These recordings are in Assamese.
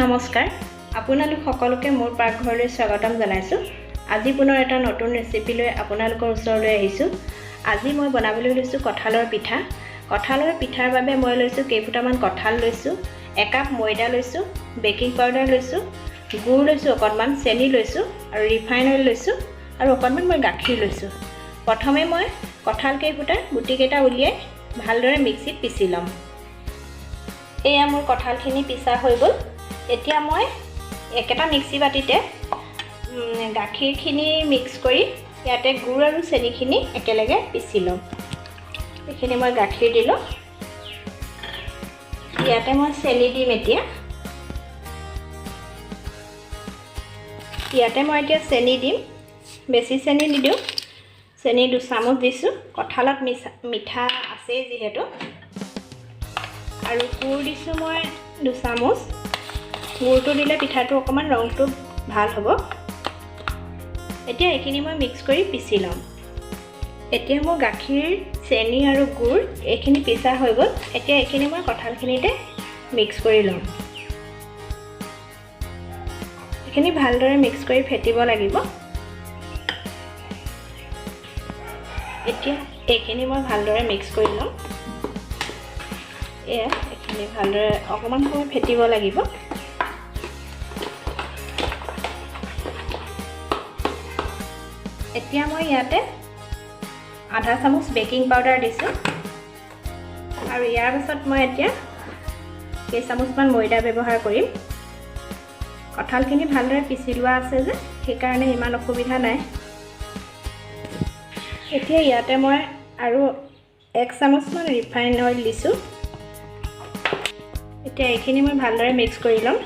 নমস্কাৰ আপোনালোক সকলোকে মোৰ পাকঘৰলৈ স্বাগতম জনাইছো। আজি পুনৰ এটা নতুন ৰেচিপি লৈ আপোনালোকৰ ওচৰলৈ আহিছো। আজি মই বনাবলৈ লৈছো কঁঠালৰ পিঠা। কঁঠালৰ পিঠাৰ বাবে মই লৈছো কেইফুটামান কঁঠাল লৈছো, 1 কাপ ময়দা লৈছো, বেকিং পাউডাৰ লৈছো, গুড় লৈছো অকণমান, চেনি লৈছো আৰু ৰিফাইন অইল লৈছো আৰু অকণমান মই গাখীৰ লৈছো। প্ৰথমে মই কঁঠাল কেইফুটা গুটি কেইটা উলিয়াই ভালদৰে মিক্সিত পিচি লম। এয়া মোৰ কঁঠালখিনি পিছা হৈ গ'ল। এতিয়া মই একেটা মিক্সি বাটিতে গাখীৰখিনি মিক্স কৰি ইয়াতে গুড় আৰু চেনিখিনি একেলগে পিচি লম। এইখিনি মই গাখীৰ দিলোঁ, ইয়াতে মই চেনি দিম। ইয়াতে মই এতিয়া চেনি দিম, বেছি চেনি নিদিওঁ, চেনি 2 চামুচ দিছোঁ। কঁঠালত মিঠা আছে যিহেতু। আৰু গুড় দিছোঁ মই 2 চামুচ। গুড়টো দিলে পিঠাটো অকণমান ৰংটো ভাল হ'ব। এতিয়া এইখিনি মই মিক্স কৰি পিচি ল'ম। এতিয়া মোৰ গাখীৰ, চেনি আৰু গুড় এইখিনি পিছা হৈ গ'ল। এতিয়া এইখিনি মই কঁঠালখিনিতে মিক্স কৰি ল'ম। এইখিনি ভালদৰে মিক্স কৰি ফেটিব লাগিব। এতিয়া এইখিনি মই ভালদৰে মিক্স কৰি ল'ম। এইখিনি ভালদৰে অকণমান সময় ফেটিব লাগিব। এতিয়া মই ইয়াতে আধা চামুচ বেকিং পাউডাৰ দিছোঁ আৰু ইয়াৰ পাছত মই এতিয়া কেইচামুচমান ময়দা ব্যৱহাৰ কৰিম। কঁঠালখিনি ভালদৰে পিচি লোৱা আছে যে সেইকাৰণে ইমান অসুবিধা নাই। এতিয়া ইয়াতে মই আৰু 1 চামুচমান ৰিফাইন অইল দিছোঁ। এতিয়া এইখিনি মই ভালদৰে মিক্স কৰি ল'ম।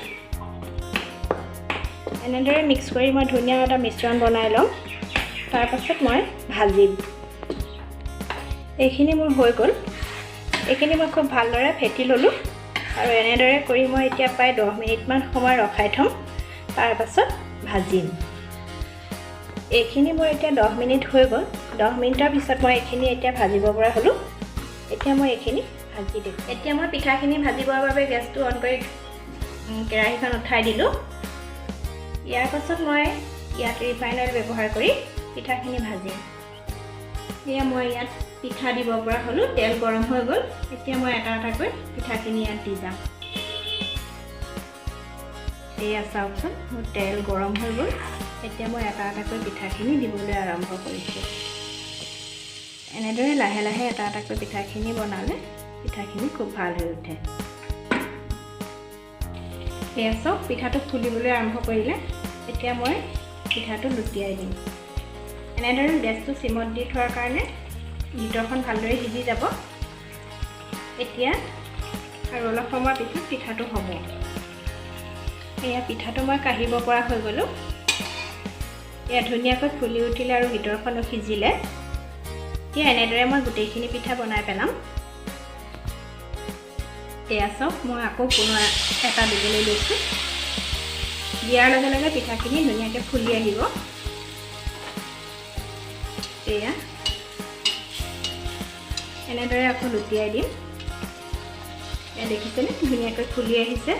এনেদৰে মিক্স কৰি মই ধুনীয়া এটা মিশ্ৰণ বনাই ল'ম। তাৰপাছত মই ভাজিম। এইখিনি মোৰ হৈ গ'ল। এইখিনি মই খুব ভালদৰে ফেটি ল'লোঁ আৰু এনেদৰে কৰি মই এতিয়া প্ৰায় 10 মিনিটমান সময় ৰখাই থ'ম। তাৰপাছত ভাজিম। এইখিনি মোৰ এতিয়া 10 মিনিট হৈ গ'ল। 10 মিনিটৰ পিছত মই এইখিনি এতিয়া ভাজিব পৰা হ'লোঁ। এতিয়া মই এইখিনি ভাজি দিম। এতিয়া মই পিঠাখিনি ভাজিবৰ বাবে গেছটো অন কৰি কেৰাহীখন উঠাই দিলোঁ। ইয়াৰ পাছত মই ইয়াত ৰিফাইন অইল ব্যৱহাৰ কৰি পিঠাখিনি ভাজিম। এয়া মই ইয়াত পিঠা দিব পৰা হ'লোঁ। তেল গৰম হৈ গ'ল। এতিয়া মই এটা এটাকৈ পিঠাখিনি ইয়াত দি যাম। এয়া চাওকচোন, মোৰ তেল গৰম হৈ গ'ল। এতিয়া মই এটা এটাকৈ পিঠাখিনি দিবলৈ আৰম্ভ কৰিছোঁ। এনেদৰে লাহে লাহে এটা এটাকৈ পিঠাখিনি বনালে পিঠাখিনি খুব ভাল হৈ উঠে। এয়া চাওক, পিঠাটো ফুলিবলৈ আৰম্ভ কৰিলে। এতিয়া মই পিঠাটো লুটিয়াই দিম। এনেদৰে গেছটো চিমত দি থোৱাৰ কাৰণে ভিতৰখন ভালদৰে সিজি যাব। এতিয়া আৰু অলপ সময়ৰ পিছত পিঠাটো হ'ব। এয়া পিঠাটো মই কাঢ়িব পৰা হৈ গ'লোঁ। এয়া ধুনীয়াকৈ ফুলি উঠিলে আৰু ভিতৰখনো সিজিলে। এতিয়া এনেদৰে মই গোটেইখিনি পিঠা বনাই পেলাম। এয়া চাওক, মই আকৌ পুনৰ এটা দিবলৈ লৈছোঁ। দিয়াৰ লগে লগে পিঠাখিনি ধুনীয়াকৈ ফুলি আহিব। এয়া এনেদৰে আকৌ লুটিয়াই দিম। এয়া দেখিছেনে, ধুনীয়াকৈ ফুলি আহিছে।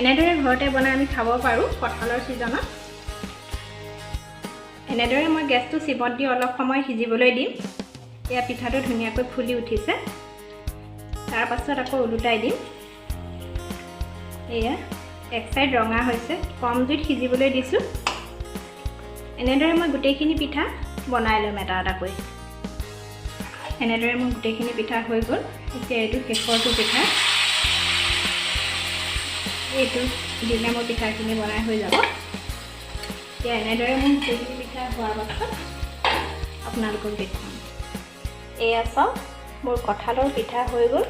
এনেদৰে ঘৰতে বনাই আমি খাব পাৰোঁ কঁঠালৰ ছিজনত। এনেদৰে মই গেছটো চিমত দি অলপ সময় সিজিবলৈ দিম। এয়া পিঠাটো ধুনীয়াকৈ ফুলি উঠিছে। তাৰ পাছত আকৌ ওলোটাই দিম। এয়া এক চাইড ৰঙা হৈছে, কম জুইত সিজিবলৈ দিছোঁ। এনেদৰে মই গোটেইখিনি পিঠা বনাই ল'ম এটা এটাকৈ। এনেদৰে মোৰ গোটেইখিনি পিঠা হৈ গ'ল। এতিয়া এইটো শেষৰটো পিঠা। এইটো দিলে মোৰ পিঠাখিনি বনাই হৈ যাব। এতিয়া এনেদৰে মোৰ গোটেইখিনি পিঠা হোৱাৰ পাছত আপোনালোকক দেখুৱাম। এয়া চাওক, মোৰ কঁঠালৰ পিঠা হৈ গ'ল।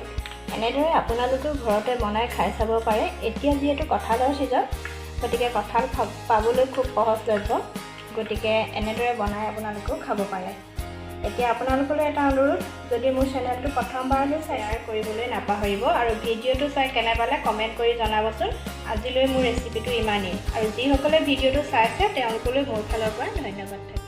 এনেদৰে আপোনালোকেও ঘৰতে বনাই খাই চাব পাৰে। এতিয়া যিহেতু কঁঠালৰ ছিজন, গতিকে কঁঠাল পাবলৈ খুব সহজলভ্য। গতিকে এনেদৰে বনাই আপোনালোকেও খাব পাৰে। এতিয়া আপোনালোকলৈ এটা অনুৰোধ, যদি মোৰ চেনেলটো প্ৰথমবাৰলৈ শ্বেয়াৰ কৰিবলৈ নাপাহৰিব আৰু ভিডিঅ'টো চাই কেনে পালে কমেণ্ট কৰি জনাবচোন। আজিলৈ মোৰ ৰেচিপিটো ইমানেই। আৰু যিসকলে ভিডিঅ'টো চাইছে তেওঁলোকলৈ মোৰ ফালৰ পৰা ধন্যবাদ থাকিল।